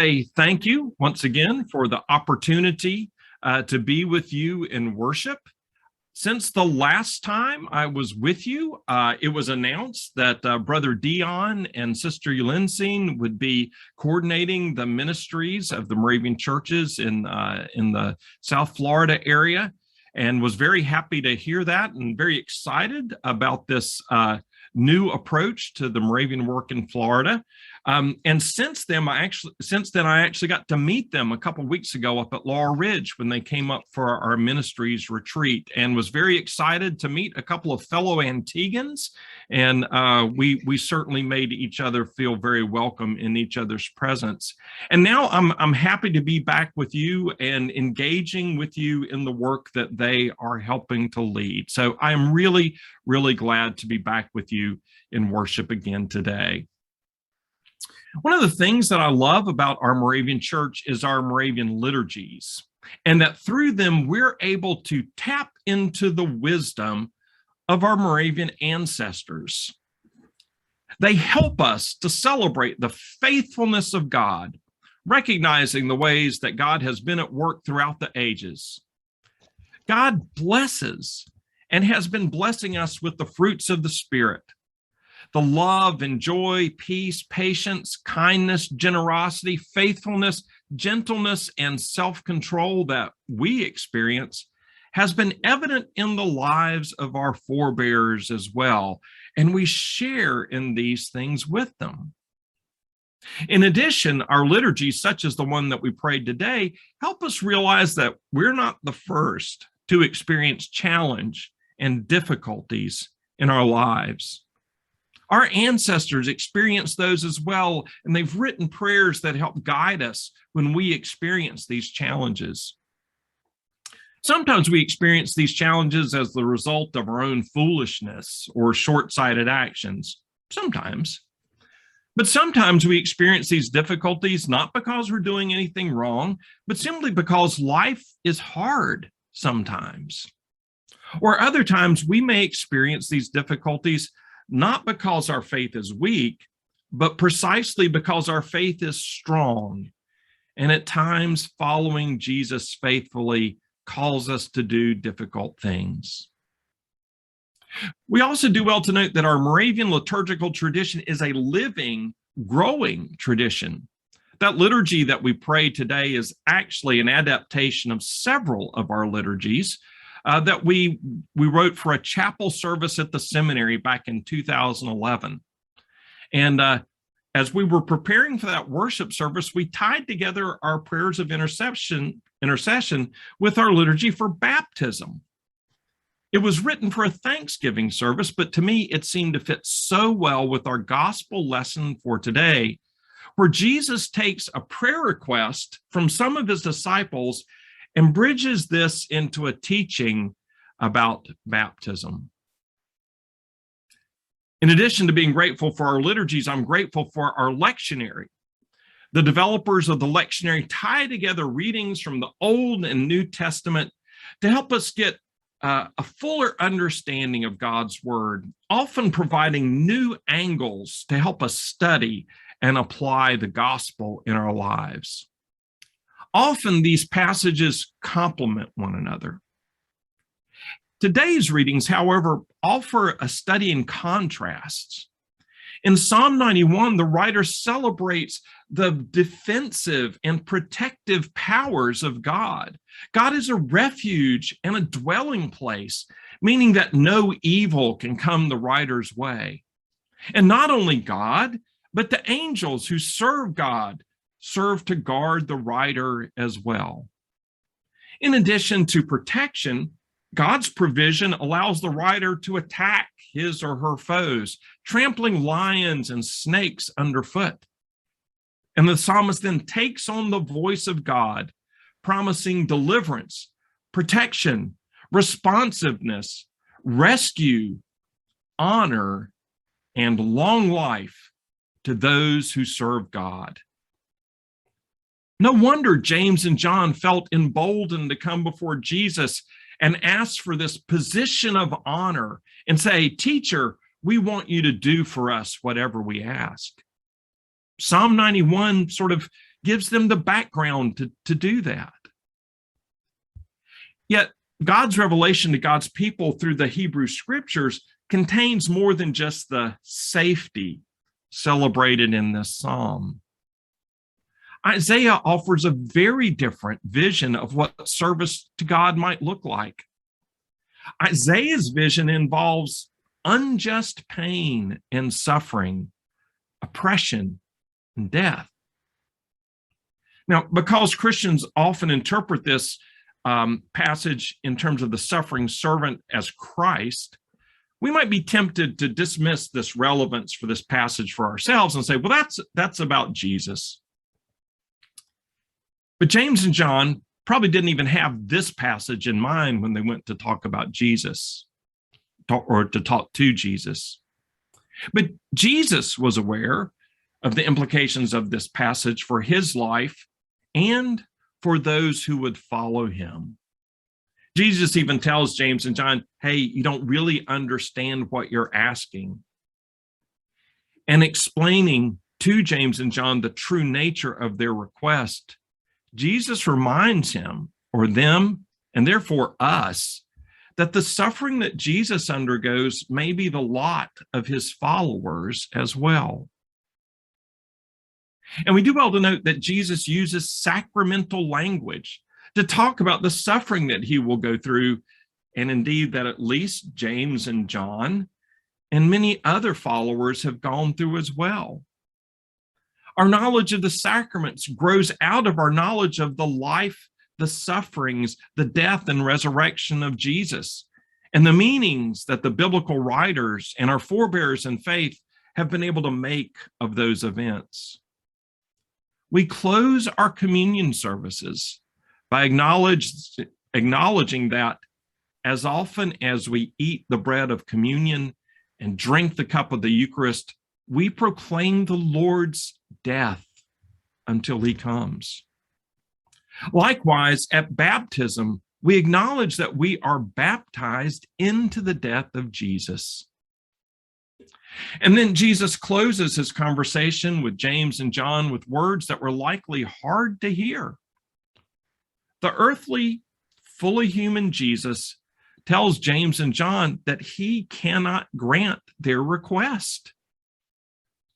Say thank you once again for the opportunity to be with you in worship. Since the last time I was with you, it was announced that Brother Dion and Sister Ulinsine would be coordinating the ministries of the Moravian churches in the South Florida area, and was very happy to hear that and very excited about this new approach to the Moravian work in Florida. And since then, I actually got to meet them a couple of weeks ago up at Laurel Ridge when they came up for our ministries retreat, and was very excited to meet a couple of fellow Antiguans. And we certainly made each other feel very welcome in each other's presence. And now I'm happy to be back with you and engaging with you in the work that they are helping to lead. So I'm really, really glad to be back with you in worship again today. One of the things that I love about our Moravian church is our Moravian liturgies, and that through them we're able to tap into the wisdom of our Moravian ancestors. They help us to celebrate the faithfulness of God, recognizing the ways that God has been at work throughout the ages. God blesses and has been blessing us with the fruits of the Spirit. The love and joy, peace, patience, kindness, generosity, faithfulness, gentleness, and self-control that we experience has been evident in the lives of our forebears as well, and we share in these things with them. In addition, our liturgies, such as the one that we prayed today, help us realize that we're not the first to experience challenge and difficulties in our lives. Our ancestors experienced those as well, and they've written prayers that help guide us when we experience these challenges. Sometimes we experience these challenges as the result of our own foolishness or short-sighted actions, sometimes. But sometimes we experience these difficulties not because we're doing anything wrong, but simply because life is hard sometimes. Or other times we may experience these difficulties not because our faith is weak, but precisely because our faith is strong. And at times, following Jesus faithfully calls us to do difficult things. We also do well to note that our Moravian liturgical tradition is a living, growing tradition. That liturgy that we pray today is actually an adaptation of several of our liturgies that we wrote for a chapel service at the seminary back in 2011. And as we were preparing for that worship service, we tied together our prayers of intercession with our liturgy for baptism. It was written for a Thanksgiving service, but to me, it seemed to fit so well with our gospel lesson for today, where Jesus takes a prayer request from some of his disciples and bridges this into a teaching about baptism. In addition to being grateful for our liturgies, I'm grateful for our lectionary. The developers of the lectionary tie together readings from the Old and New Testament to help us get a fuller understanding of God's word, often providing new angles to help us study and apply the gospel in our lives. Often these passages complement one another. Today's readings, however, offer a study in contrasts. In Psalm 91, the writer celebrates the defensive and protective powers of God. God is a refuge and a dwelling place, meaning that no evil can come the writer's way. And not only God, but the angels who serve God serve to guard the writer as well. In addition to protection, God's provision allows the writer to attack his or her foes, trampling lions and snakes underfoot. And the psalmist then takes on the voice of God, promising deliverance, protection, responsiveness, rescue, honor, and long life to those who serve God. No wonder James and John felt emboldened to come before Jesus and ask for this position of honor and say, "Teacher, we want you to do for us whatever we ask." Psalm 91 sort of gives them the background to do that. Yet God's revelation to God's people through the Hebrew scriptures contains more than just the safety celebrated in this psalm. Isaiah offers a very different vision of what service to God might look like. Isaiah's vision involves unjust pain and suffering, oppression, and death. Now, because Christians often interpret this passage in terms of the suffering servant as Christ, we might be tempted to dismiss this relevance for this passage for ourselves and say, well, that's about Jesus. But James and John probably didn't even have this passage in mind when they went to talk about Jesus or to talk to Jesus. But Jesus was aware of the implications of this passage for his life and for those who would follow him. Jesus even tells James and John, hey, you don't really understand what you're asking. And explaining to James and John the true nature of their request, Jesus reminds him, or them, and therefore us, that the suffering that Jesus undergoes may be the lot of his followers as well. And we do well to note that Jesus uses sacramental language to talk about the suffering that he will go through, and indeed that at least James and John and many other followers have gone through as well. Our knowledge of the sacraments grows out of our knowledge of the life, the sufferings, the death and resurrection of Jesus, and the meanings that the biblical writers and our forebears in faith have been able to make of those events. We close our communion services by acknowledging that as often as we eat the bread of communion and drink the cup of the Eucharist, we proclaim the Lord's death until he comes. Likewise, at baptism, we acknowledge that we are baptized into the death of Jesus. And then Jesus closes his conversation with James and John with words that were likely hard to hear. The earthly, fully human Jesus tells James and John that he cannot grant their request.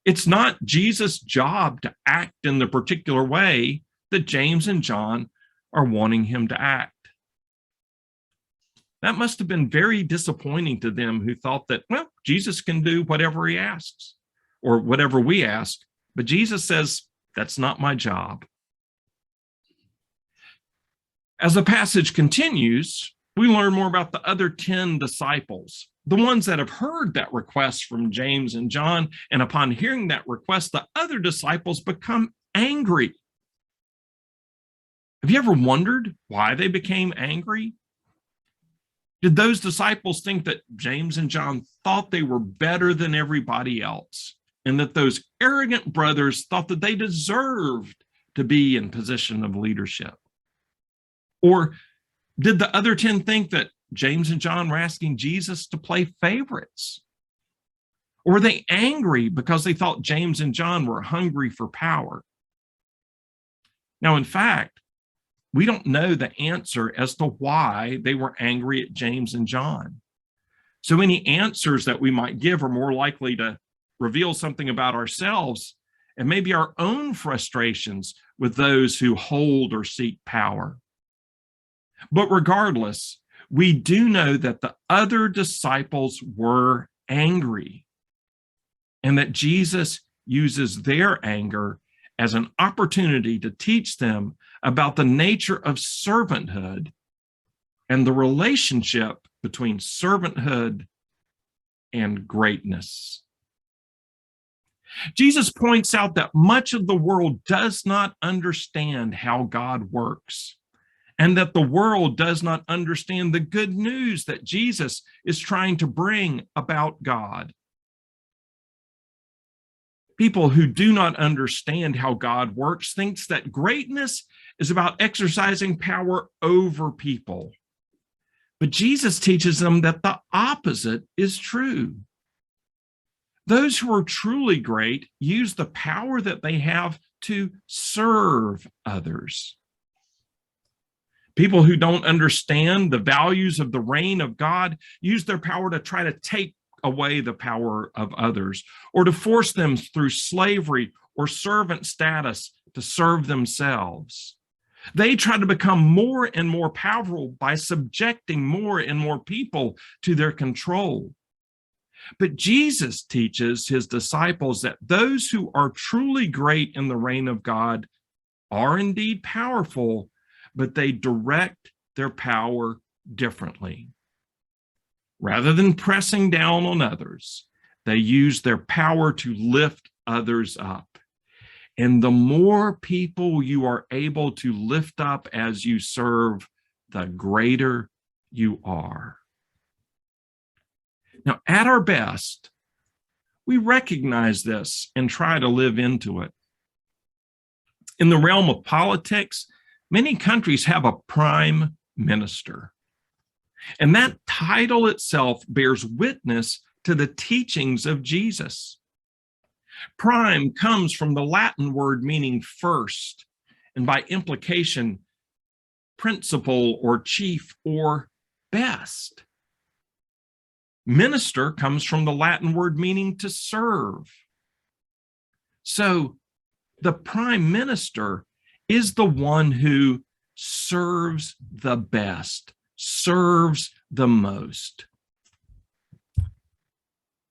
It's not Jesus' job to act in the particular way that James and John are wanting him to act. That must have been very disappointing to them who thought that, well, Jesus can do whatever he asks or whatever we ask, but Jesus says, that's not my job. As the passage continues, we learn more about the other 10 disciples, the ones that have heard that request from James and John, and upon hearing that request, the other disciples become angry. Have you ever wondered why they became angry? Did those disciples think that James and John thought they were better than everybody else, and that those arrogant brothers thought that they deserved to be in position of leadership? Or did the other 10 think that James and John were asking Jesus to play favorites? Or were they angry because they thought James and John were hungry for power? Now, in fact, we don't know the answer as to why they were angry at James and John. So any answers that we might give are more likely to reveal something about ourselves and maybe our own frustrations with those who hold or seek power. But regardless, we do know that the other disciples were angry and that Jesus uses their anger as an opportunity to teach them about the nature of servanthood and the relationship between servanthood and greatness. Jesus points out that much of the world does not understand how God works, and that the world does not understand the good news that Jesus is trying to bring about God. People who do not understand how God works thinks that greatness is about exercising power over people. But Jesus teaches them that the opposite is true. Those who are truly great use the power that they have to serve others. People who don't understand the values of the reign of God use their power to try to take away the power of others, or to force them through slavery or servant status to serve themselves. They try to become more and more powerful by subjecting more and more people to their control. But Jesus teaches his disciples that those who are truly great in the reign of God are indeed powerful, but they direct their power differently. Rather than pressing down on others, they use their power to lift others up. And the more people you are able to lift up as you serve, the greater you are. Now, at our best, we recognize this and try to live into it. In the realm of politics, many countries have a prime minister. And that title itself bears witness to the teachings of Jesus. Prime comes from the Latin word meaning first, and by implication, principal or chief or best. Minister comes from the Latin word meaning to serve. So the prime minister is the one who serves the best, serves the most.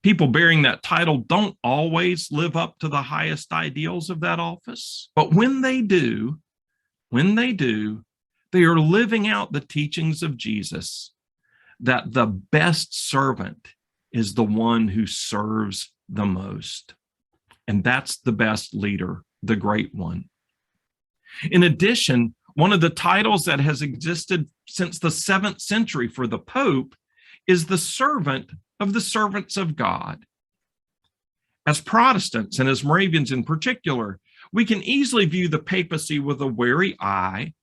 People bearing that title don't always live up to the highest ideals of that office, but when they do, they are living out the teachings of Jesus, that the best servant is the one who serves the most. And that's the best leader, the great one. In addition, one of the titles that has existed since the 7th century for the Pope is the servant of the servants of God. As Protestants, and as Moravians in particular, we can easily view the papacy with a wary eye,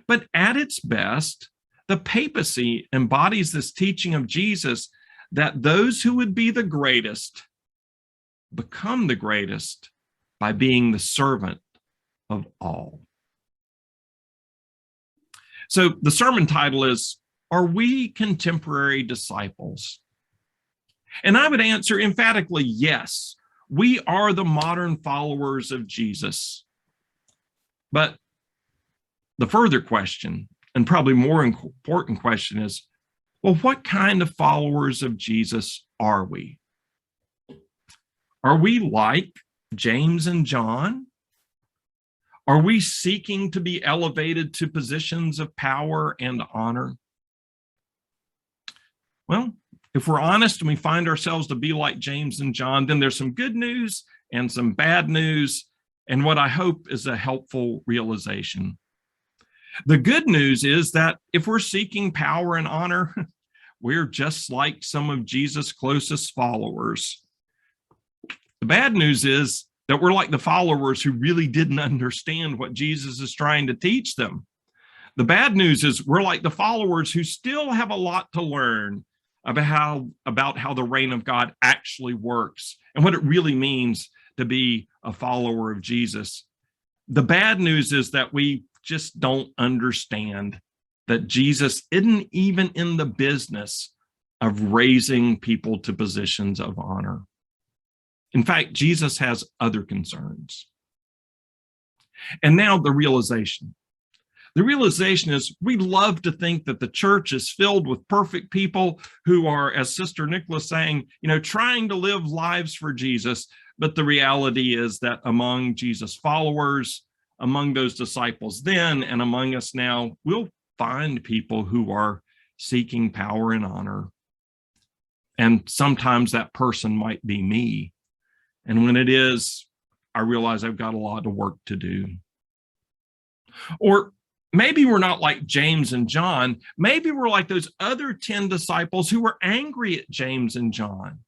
but at its best, the papacy embodies this teaching of Jesus that those who would be the greatest become the greatest by being the servant of all. So the sermon title is, Are We Contemporary Disciples? And I would answer emphatically, yes, we are the modern followers of Jesus. But the further question, and probably more important question, is, well, what kind of followers of Jesus are we? Are we like James and John? Are we seeking to be elevated to positions of power and honor? Well, if we're honest and we find ourselves to be like James and John, then there's some good news and some bad news, and what I hope is a helpful realization. The good news is that if we're seeking power and honor, we're just like some of Jesus' closest followers. The bad news is that we're like the followers who really didn't understand what Jesus is trying to teach them. The bad news is we're like the followers who still have a lot to learn about how the reign of God actually works and what it really means to be a follower of Jesus. The bad news is that we just don't understand that Jesus isn't even in the business of raising people to positions of honor. In fact, Jesus has other concerns. And now the realization. The realization is we love to think that the church is filled with perfect people who are, as Sister Nicholas saying, trying to live lives for Jesus. But the reality is that among Jesus' followers, among those disciples then and among us now, we'll find people who are seeking power and honor. And sometimes that person might be me. And when it is, I realize I've got a lot of work to do. Or maybe we're not like James and John. Maybe we're like those other 10 disciples who were angry at James and John.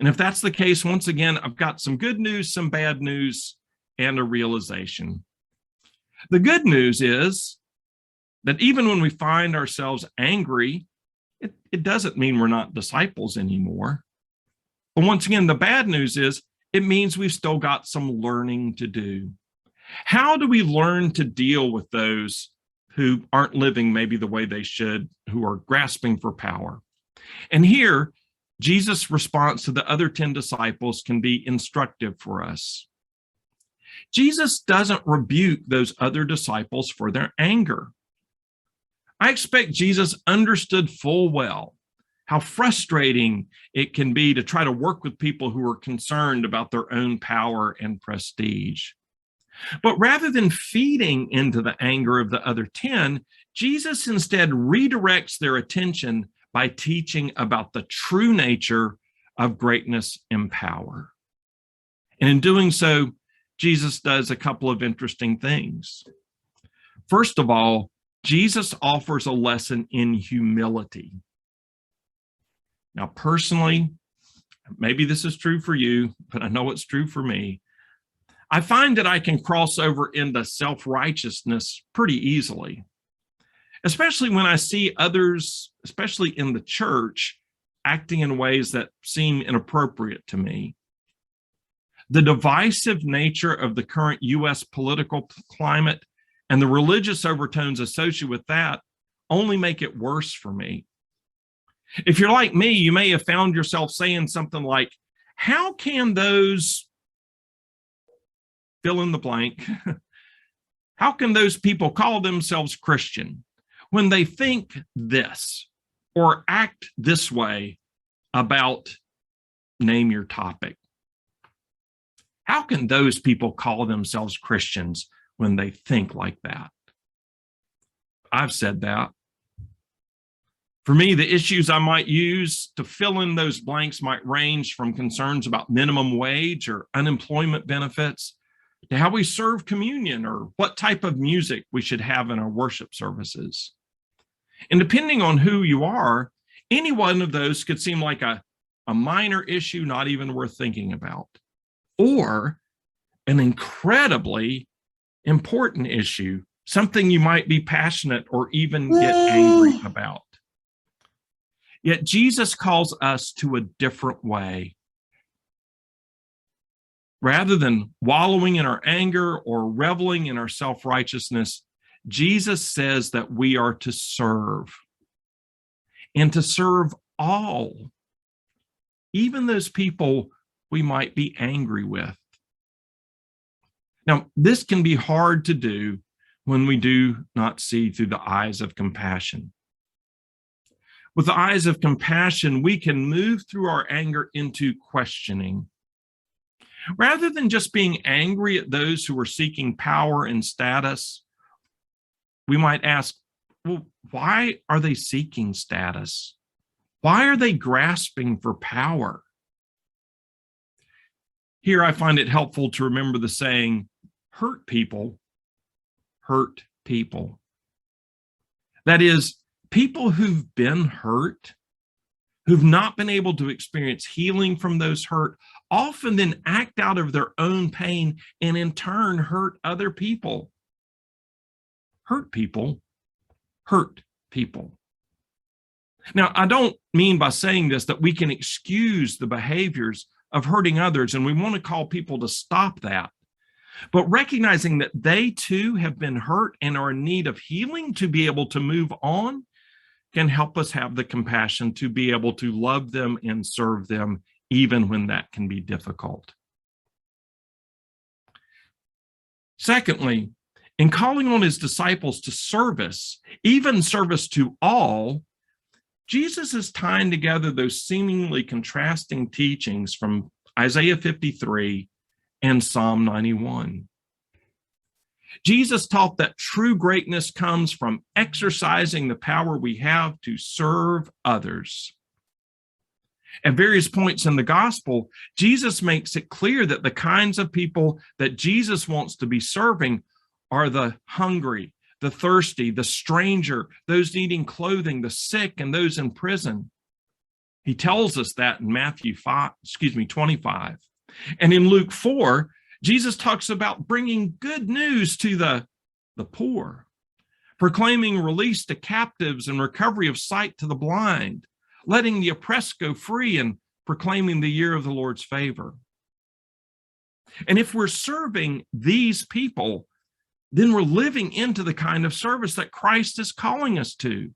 And if that's the case, once again, I've got some good news, some bad news, and a realization. The good news is that even when we find ourselves angry, it doesn't mean we're not disciples anymore. But once again, the bad news is it means we've still got some learning to do. How do we learn to deal with those who aren't living maybe the way they should, who are grasping for power? And here, Jesus' response to the other 10 disciples can be instructive for us. Jesus doesn't rebuke those other disciples for their anger. I expect Jesus understood full well how frustrating it can be to try to work with people who are concerned about their own power and prestige. But rather than feeding into the anger of the other 10, Jesus instead redirects their attention by teaching about the true nature of greatness and power. And in doing so, Jesus does a couple of interesting things. First of all, Jesus offers a lesson in humility. Now, personally, maybe this is true for you, but I know it's true for me. I find that I can cross over into self-righteousness pretty easily, especially when I see others, especially in the church, acting in ways that seem inappropriate to me. The divisive nature of the current U.S. political climate and the religious overtones associated with that only make it worse for me. If you're like me, you may have found yourself saying something like, how can those fill in the blank, how can those people call themselves Christian when they think this or act this way about name your topic? How can those people call themselves Christians when they think like that? I've said that. For me, the issues I might use to fill in those blanks might range from concerns about minimum wage or unemployment benefits to how we serve communion or what type of music we should have in our worship services. And depending on who you are, any one of those could seem like a minor issue not even worth thinking about, or an incredibly important issue, something you might be passionate or even get angry about. Yet Jesus calls us to a different way. Rather than wallowing in our anger or reveling in our self-righteousness, Jesus says that we are to serve, and to serve all, even those people we might be angry with. Now, this can be hard to do when we do not see through the eyes of compassion. With the eyes of compassion, we can move through our anger into questioning. Rather than just being angry at those who are seeking power and status, we might ask, well, why are they seeking status? Why are they grasping for power? Here I find it helpful to remember the saying, hurt people hurt people. That is, people who've been hurt, who've not been able to experience healing from those hurt, often then act out of their own pain and in turn hurt other people. Hurt people hurt people. Now, I don't mean by saying this that we can excuse the behaviors of hurting others, and we want to call people to stop that. But recognizing that they too have been hurt and are in need of healing to be able to move on can help us have the compassion to be able to love them and serve them, even when that can be difficult. Secondly, in calling on his disciples to service, even service to all, Jesus is tying together those seemingly contrasting teachings from Isaiah 53 and Psalm 91. Jesus taught that true greatness comes from exercising the power we have to serve others. At various points in the gospel, Jesus makes it clear that the kinds of people that Jesus wants to be serving are the hungry, the thirsty, the stranger, those needing clothing, the sick, and those in prison. He tells us that in Matthew 25. And in Luke 4, Jesus talks about bringing good news to the poor, proclaiming release to captives and recovery of sight to the blind, letting the oppressed go free, and proclaiming the year of the Lord's favor. And if we're serving these people, then we're living into the kind of service that Christ is calling us to.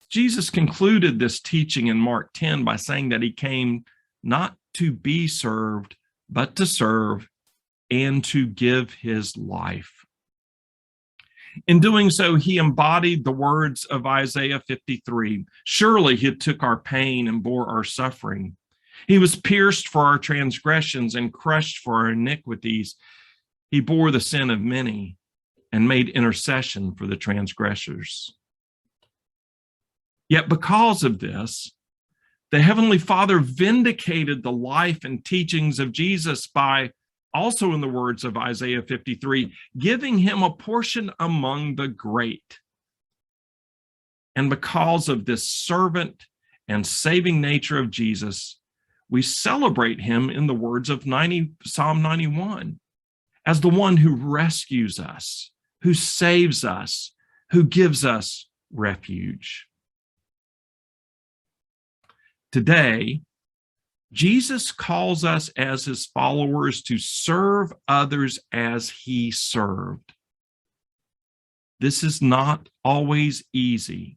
Jesus concluded this teaching in Mark 10 by saying that he came not to be served, but to serve and to give his life. In doing so, he embodied the words of Isaiah 53. Surely he took our pain and bore our suffering. He was pierced for our transgressions and crushed for our iniquities. He bore the sin of many and made intercession for the transgressors. Yet because of this, the Heavenly Father vindicated the life and teachings of Jesus by, also in the words of Isaiah 53, giving him a portion among the great. And because of this servant and saving nature of Jesus, we celebrate him in the words of Psalm 91 as the one who rescues us, who saves us, who gives us refuge. Today, Jesus calls us as his followers to serve others as he served. This is not always easy.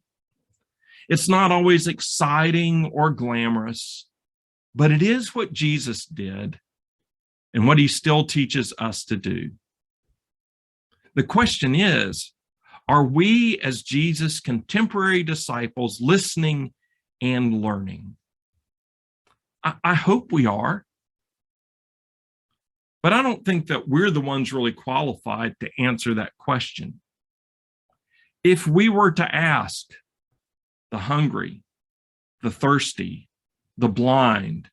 It's not always exciting or glamorous, but it is what Jesus did and what he still teaches us to do. The question is, are we as Jesus' contemporary disciples listening and learning? I hope we are, but I don't think that we're the ones really qualified to answer that question. If we were to ask the hungry, the thirsty, the blind,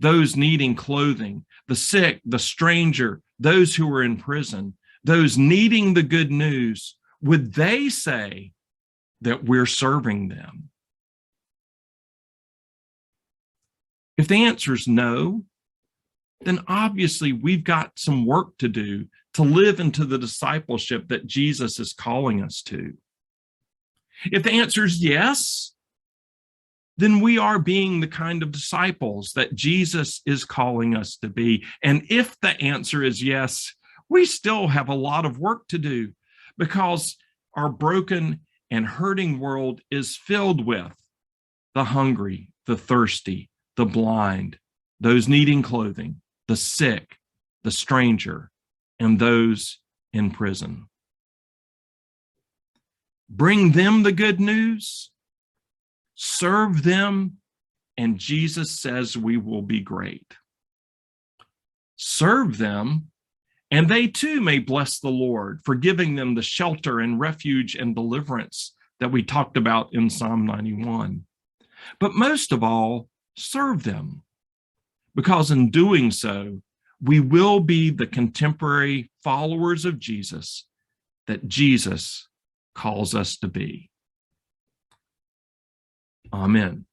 those needing clothing, the sick, the stranger, those who are in prison, those needing the good news, would they say that we're serving them? If the answer is no, then obviously we've got some work to do to live into the discipleship that Jesus is calling us to. If the answer is yes, then we are being the kind of disciples that Jesus is calling us to be. And if the answer is yes, we still have a lot of work to do because our broken and hurting world is filled with the hungry, the thirsty, the blind, those needing clothing, the sick, the stranger, and those in prison. Bring them the good news, serve them, and Jesus says we will be great. Serve them, and they too may bless the Lord for giving them the shelter and refuge and deliverance that we talked about in Psalm 91. But most of all, serve them, because in doing so, we will be the contemporary followers of Jesus that Jesus calls us to be. Amen.